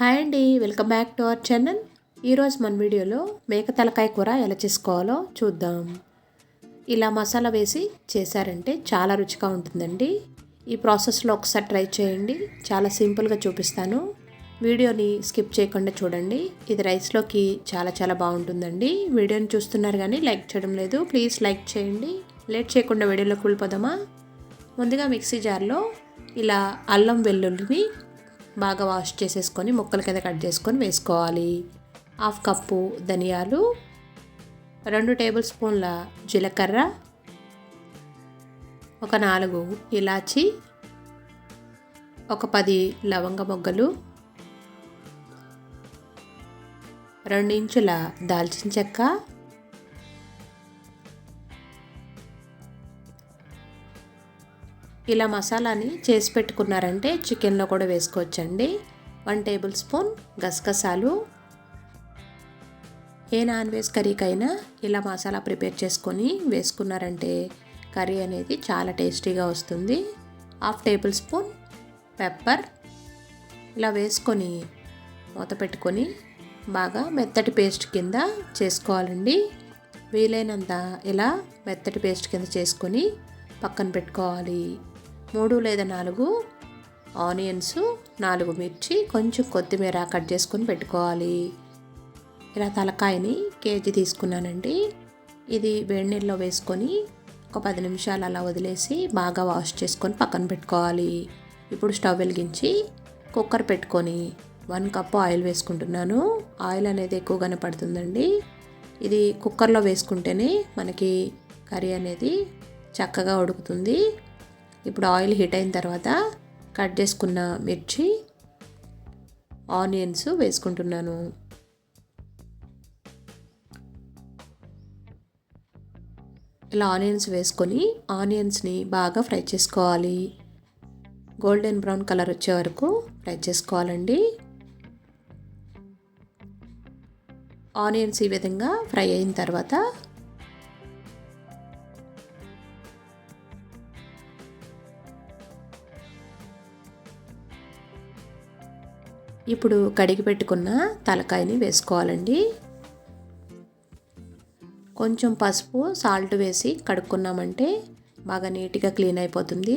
Hi అండి, welcome back to our channel. ఈరోజు మన వీడియోలో మేక తలకాయ కూర ఎలా చేసుకోవాలో చూద్దాం. ఇలా మసాలా వేసి చేశారంటే చాలా రుచిగా ఉంటుందండి. ఈ ప్రాసెస్లో ఒకసారి ట్రై చేయండి. చాలా సింపుల్గా చూపిస్తాను. వీడియోని స్కిప్ చేయకుండా చూడండి. ఇది రైస్లోకి చాలా బాగుంటుందండి. వీడియోని చూస్తున్నారు కానీ లైక్ చేయడం లేదు. ప్లీజ్ లైక్ చేయండి. లేట్ చేయకుండా వీడియోలోకి వెళ్ళిపోదామా. ముందుగా మిక్సీ జార్లో ఇలా అల్లం వెల్లుల్లిని బాగా వాష్ చేసేసుకొని ముక్కల కింద కట్ చేసుకొని వేసుకోవాలి. 1/2 కప్పు ధనియాలు, 2 టేబుల్ స్పూన్ల జీలకర్ర, ఒక 4 ఇలాచి, ఒక 10 లవంగ మొగ్గలు, 2 ఇంచుల దాల్చిన చెక్క, ఇలా మసాలాని చేసి పెట్టుకున్నారంటే చికెన్లో కూడా వేసుకోవచ్చండి. 1 టేబుల్ స్పూన్ గసగసాలు. ఏ నాన్ వెజ్ కర్రీకైనా ఇలా మసాలా ప్రిపేర్ చేసుకొని వేసుకున్నారంటే కర్రీ అనేది చాలా టేస్టీగా వస్తుంది. 1/2 టేబుల్ స్పూన్ పెప్పర్. ఇలా వేసుకొని మూత పెట్టుకొని బాగా మెత్తటి పేస్ట్ కింద చేసుకోవాలండి. వీలైనంత ఇలా మెత్తటి పేస్ట్ కింద చేసుకొని పక్కన పెట్టుకోవాలి. 3 లేదా 4 ఆనియన్స్, 4 మిర్చి, కొంచెం కొత్తిమీర కట్ చేసుకొని పెట్టుకోవాలి. ఇలా తలకాయని కేజీ తీసుకున్నానండి. ఇది వేడి నీళ్ళలో వేసుకొని ఒక 10 నిమిషాలు అలా వదిలేసి బాగా వాష్ చేసుకొని పక్కన పెట్టుకోవాలి. ఇప్పుడు స్టవ్ వెలిగించి కుక్కర్ పెట్టుకొని 1 కప్పు ఆయిల్ వేసుకుంటున్నాను. ఆయిల్ అనేది ఎక్కువగానే పడుతుందండి. ఇది కుక్కర్లో వేసుకుంటేనే మనకి కర్రీ అనేది చక్కగా ఉడుకుతుంది. ఇప్పుడు ఆయిల్ హీట్ అయిన తర్వాత కట్ చేసుకున్న మిర్చి, ఆనియన్స్ వేసుకుంటున్నాను. ఇలా ఆనియన్స్ వేసుకొని ఆనియన్స్ని బాగా ఫ్రై చేసుకోవాలి. గోల్డెన్ బ్రౌన్ కలర్ వచ్చే వరకు ఫ్రై చేసుకోవాలండి. ఆనియన్స్ ఈ విధంగా ఫ్రై అయిన తర్వాత ఇప్పుడు కడిగి పెట్టుకున్న తలకాయని వేసుకోవాలండి. కొంచెం పసుపు, సాల్ట్ వేసి కడుక్కున్నామంటే బాగా నీట్గా క్లీన్ అయిపోతుంది.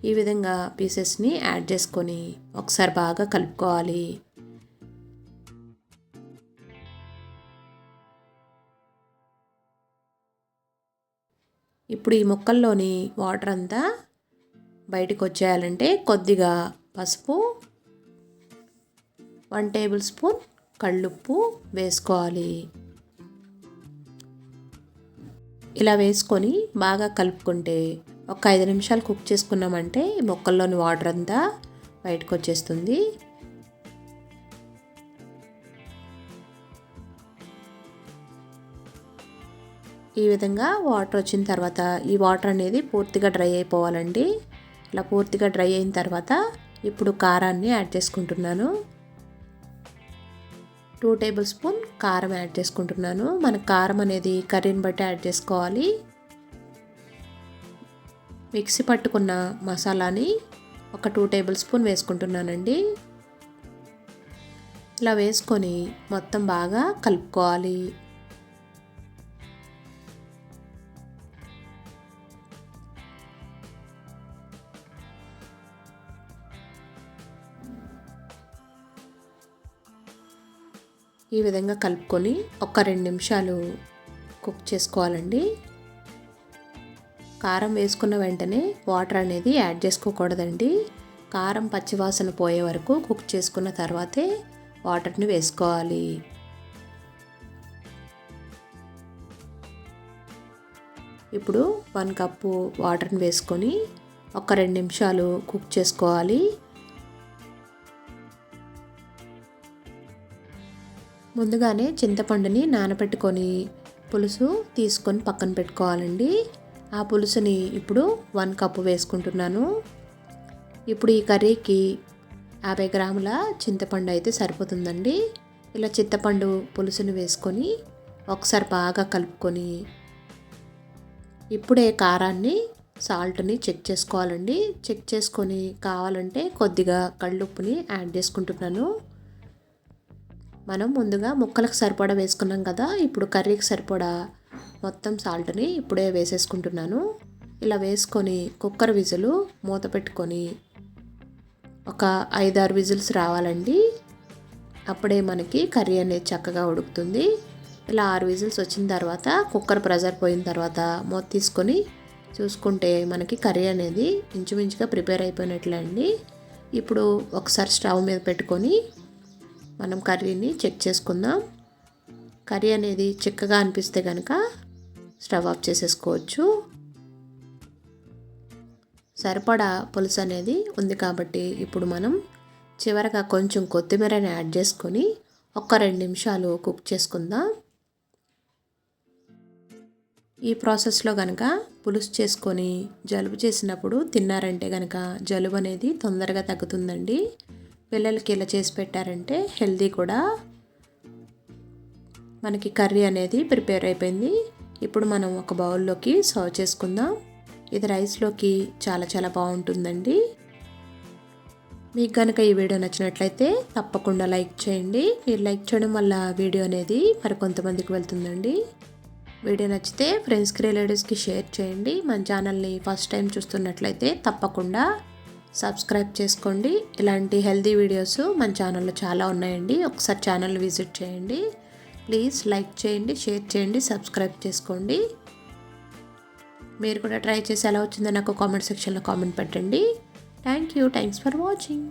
ఈ విధంగా పీసెస్ని యాడ్ చేసుకొని ఒకసారి బాగా కలుపుకోవాలి. ఇప్పుడు ఈ ముక్కల్లోని వాటర్ అంతా బయటకు వచ్చేయాలంటే కొద్దిగా పసుపు, 1 టేబుల్ స్పూన్ కళ్ళుప్పు వేసుకోవాలి. ఇలా వేసుకొని బాగా కలుపుకుంటే ఒక 5 నిమిషాలు కుక్ చేసుకున్నామంటే ముక్కల్లోని వాటర్ అంతా బయటకు వచ్చేస్తుంది. ఈ విధంగా వాటర్ వచ్చిన తర్వాత ఈ వాటర్ అనేది పూర్తిగా డ్రై అయిపోవాలండి. ఇలా పూర్తిగా డ్రై అయిన తర్వాత ఇప్పుడు కారాన్ని యాడ్ చేసుకుంటున్నాను. 2 టేబుల్ స్పూన్ కారం యాడ్ చేసుకుంటున్నాను. మన కారం అనేది కర్రీని బట్టి యాడ్ చేసుకోవాలి. మిక్సీ పట్టుకున్న మసాలాని ఒక 2 టేబుల్ స్పూన్ వేసుకుంటున్నానండి. ఇలా వేసుకొని మొత్తం బాగా కలుపుకోవాలి. ఈ విధంగా కలుపుకొని ఒక 2 నిమిషాలు కుక్ చేసుకోవాలండి. కారం వేసుకున్న వెంటనే వాటర్ అనేది యాడ్ చేసుకోకూడదండి. కారం పచ్చివాసన పోయే వరకు కుక్ చేసుకున్న తర్వాతే వాటర్ని వేసుకోవాలి. ఇప్పుడు 1 కప్పు వాటర్ని వేసుకొని ఒక 2 నిమిషాలు కుక్ చేసుకోవాలి. ముందుగానే చింతపండుని నానబెట్టుకొని పులుసు తీసుకొని పక్కన పెట్టుకోవాలండి. ఆ పులుసుని ఇప్పుడు 1 కప్పు వేసుకుంటున్నాను. ఇప్పుడు ఈ కర్రీకి 50 గ్రాముల చింతపండు అయితే సరిపోతుందండి. ఇలా చింతపండు పులుసుని వేసుకొని ఒకసారి బాగా కలుపుకొని ఇప్పుడే కారాన్ని, సాల్ట్ని చెక్ చేసుకోవాలండి. చెక్ చేసుకొని కావాలంటే కొద్దిగా కళ్ళుప్పుని యాడ్ చేసుకుంటున్నాను. మనం ముందుగా ముక్కలకు సరిపడా వేసుకున్నాం కదా, ఇప్పుడు కర్రీకి సరిపడా మొత్తం సాల్ట్ని ఇప్పుడే వేసేసుకుంటున్నాను. ఇలా వేసుకొని కుక్కర్ విజిల్ మూత పెట్టుకొని ఒక 5-6 విజిల్స్ రావాలండి. అప్పుడే మనకి కర్రీ అనేది చక్కగా ఉడుకుతుంది. ఇలా 6 విజిల్స్ వచ్చిన తర్వాత కుక్కర్ ప్రెజర్ పోయిన తర్వాత మూత తీసుకొని చూసుకుంటే మనకి కర్రీ అనేది ఇంచుమించుగా ప్రిపేర్ అయిపోయినట్లే అండి. ఇప్పుడు ఒకసారి స్టవ్ మీద పెట్టుకొని మనం కర్రీని చెక్ చేసుకుందాం. కర్రీ అనేది చిక్కగా అనిపిస్తే కనుక స్టవ్ ఆఫ్ చేసేసుకోవచ్చు. సరిపడా పులుసు అనేది ఉంది కాబట్టి ఇప్పుడు మనం చివరగా కొంచెం కొత్తిమీరని యాడ్ చేసుకొని ఒక 2 నిమిషాలు కుక్ చేసుకుందాం. ఈ ప్రాసెస్లో కనుక పులుసు చేసుకొని జలుబు చేసినప్పుడు తిన్నారంటే కనుక జలుబు అనేది తొందరగా తగ్గుతుందండి. పిల్లలకి ఇలా చేసి పెట్టారంటే హెల్తీ కూడా. మనకి కర్రీ అనేది ప్రిపేర్ అయిపోయింది. ఇప్పుడు మనం ఒక బౌల్లోకి సర్వ్ చేసుకుందాం. ఇది రైస్లోకి చాలా చాలా బాగుంటుందండి. మీకు కనుక ఈ వీడియో నచ్చినట్లయితే తప్పకుండా లైక్ చేయండి. మీరు లైక్ చేయడం వల్ల వీడియో అనేది మరికొంతమందికి వెళ్తుందండి. వీడియో నచ్చితే ఫ్రెండ్స్కి రిలేటివ్స్కి షేర్ చేయండి. మన ఛానల్ని ఫస్ట్ టైం చూస్తున్నట్లయితే తప్పకుండా సబ్స్క్రైబ్ చేసుకోండి. ఇలాంటి హెల్తీ వీడియోస్ మన ఛానల్లో చాలా ఉన్నాయండి. ఒకసారి ఛానల్ విజిట్ చేయండి. ప్లీజ్ లైక్ చేయండి, షేర్ చేయండి, సబ్స్క్రైబ్ చేసుకోండి. మీరు కూడా ట్రై చేసి ఎలా వచ్చిందో నాకు కామెంట్ సెక్షన్లో కామెంట్ పెట్టండి. Thanks for watching.